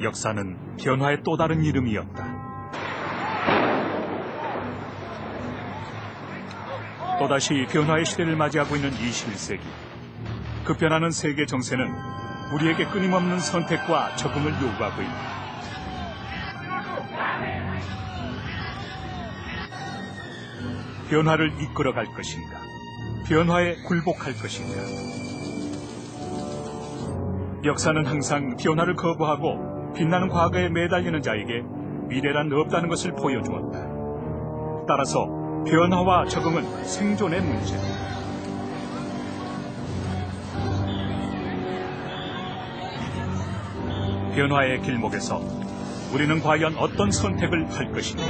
역사는 변화의 또 다른 이름이었다. 또다시 변화의 시대를 맞이하고 있는 21세기. 그 변하는 세계 정세는 우리에게 끊임없는 선택과 적응을 요구하고 있다. 변화를 이끌어갈 것인가? 변화에 굴복할 것인가? 역사는 항상 변화를 거부하고 빛나는 과거에 매달리는 자에게 미래란 없다는 것을 보여주었다. 따라서 변화와 적응은 생존의 문제다. 변화의 길목에서 우리는 과연 어떤 선택을 할 것인가?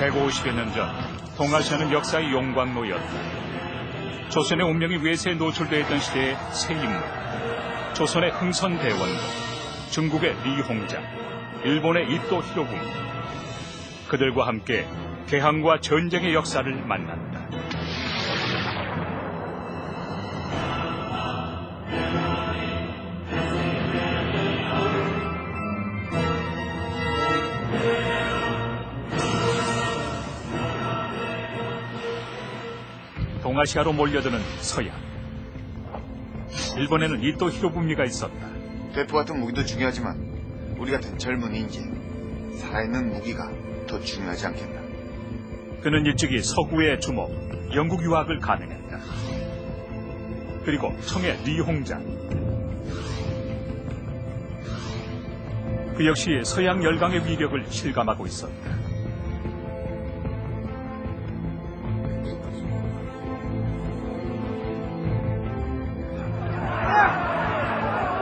150여 년 전 동아시아는 역사의 용광로였다. 조선의 운명이 외세에 노출되어 있던 시대의 새 인물, 조선의 흥선대원군, 중국의 리홍장, 일본의 이토 히로부미. 그들과 함께 개항과 전쟁의 역사를 만났다. 동아시아로 몰려드는 서양. 일본에는 이토 히로부미가 있었다. 대포 같은 무기도 중요하지만 우리 같은 젊은 인재, 살아있는 무기가 더 중요하지 않겠나. 그는 일찍이 서구의 주목, 영국 유학을 감행했다. 그리고 청의 리홍장. 그 역시 서양 열강의 위력을 실감하고 있었다.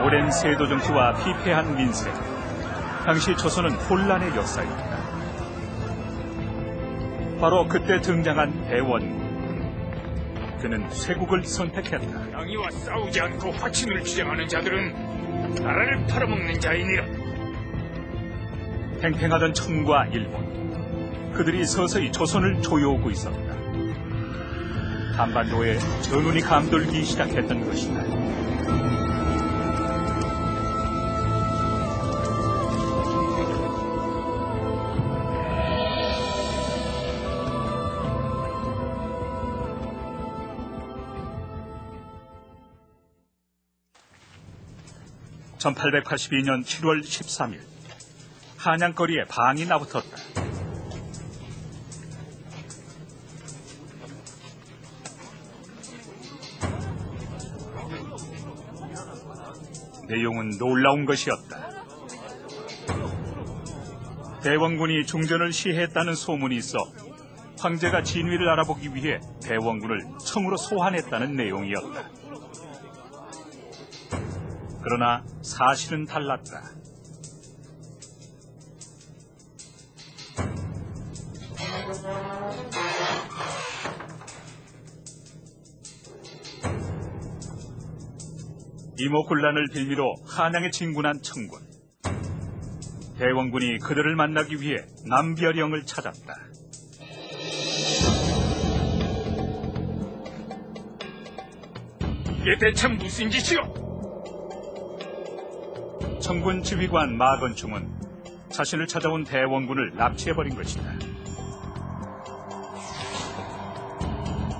오랜 세도 정치와 피폐한 민생. 당시 조선은 혼란의 역사였다. 바로 그때 등장한 대원군. 그는 쇄국을 선택했다. 양이와 싸우지 않고 화친을 주장하는 자들은 나라를 팔아먹는 자이니라. 팽팽하던 청과 일본. 그들이 서서히 조선을 조여오고 있었다. 한반도에 전운이 감돌기 시작했던 것이다. (1882년 7월 13일) 한양거리에 방이 나붙었다. 내용은 놀라운 것이었다. 대원군이 중전을 시해했다는 소문이 있어 황제가 진위를 알아보기 위해 대원군을 청으로 소환했다는 내용이었다. 그러나 사실은 달랐다. 이모군란을 빌미로 한양에 진군한 청군. 대원군이 그들을 만나기 위해 남별영을 찾았다. 이게 대체 무슨 짓이오? 청군 지휘관 마건충은 자신을 찾아온 대원군을 납치해버린 것이다.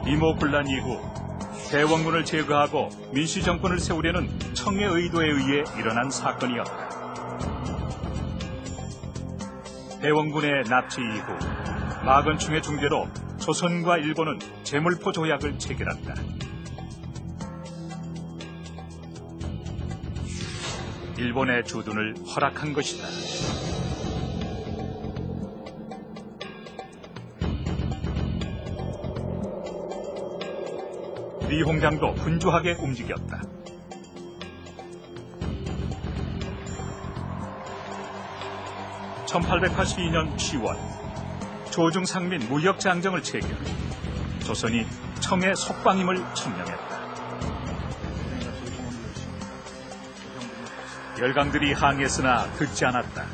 이모군란 이후 대원군을 제거하고 민주정권을 세우려는 청의 의도에 의해 일어난 사건이었다. 대원군의 납치 이후 마건충의 중재로 조선과 일본은 제물포 조약을 체결한다. 일본의 주둔을 허락한 것이다. 리홍장도 분주하게 움직였다. (1882년 10월) 조중상민 무역장정을 체결. 조선이 청의 속방임을 천명했다. 열강들이 항의했으나 듣지 않았다.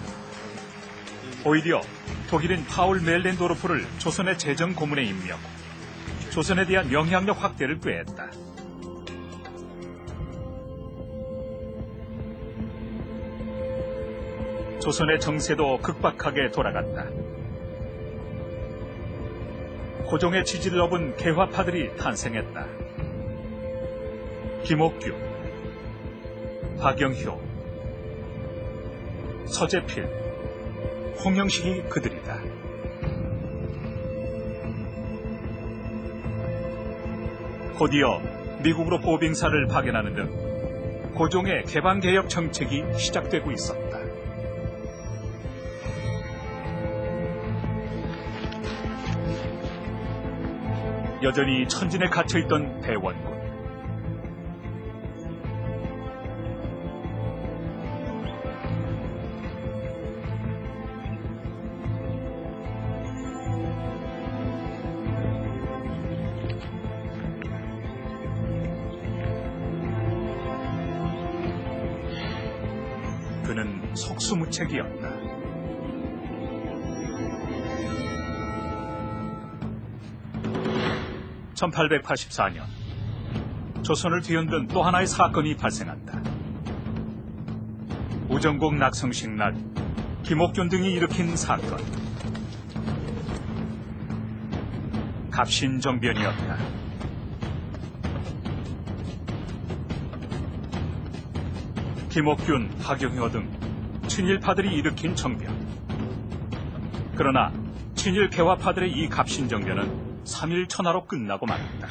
오히려 독일인 파울 멜렌도르프를 조선의 재정 고문에 임명, 조선에 대한 영향력 확대를 꾀했다. 조선의 정세도 급박하게 돌아갔다. 고종의 지지를 업은 개화파들이 탄생했다. 김옥규, 박영효, 서재필, 홍영식이 그들이다. 곧이어 미국으로 보빙사를 파견하는 등 고종의 개방개혁 정책이 시작되고 있었다. 여전히 천진에 갇혀있던 대원군. 그는 속수무책이었다. (1884년) 조선을 뒤흔든 또 하나의 사건이 발생한다. 우정국 낙성식 날 김옥균 등이 일으킨 사건. 갑신정변이었다. 김옥균, 박영효 등 친일파들이 일으킨 정변. 그러나 친일 개화파들의 이 갑신정변은 3일 천하로 끝나고 말았다.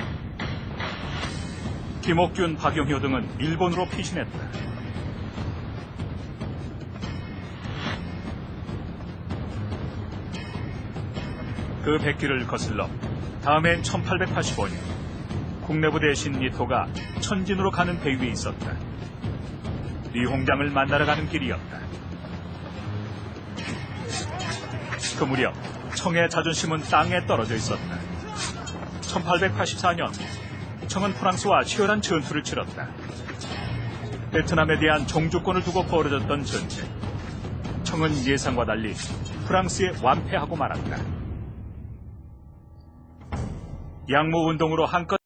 김옥균, 박영효 등은 일본으로 피신했다. 그 백기를 거슬러 다음해인 1885년 국내부 대신 니토가 천진으로 가는 배 위에 있었다. 리홍장을 만나러 가는 길이었다. 그 무렵 청의 자존심은 땅에 떨어져 있었다. 1884년 청은 프랑스와 치열한 전투를 치렀다. 베트남에 대한 종주권을 두고 벌어졌던 전쟁. 청은 예상과 달리 프랑스에 완패하고 말았다. 양모운동으로 한껏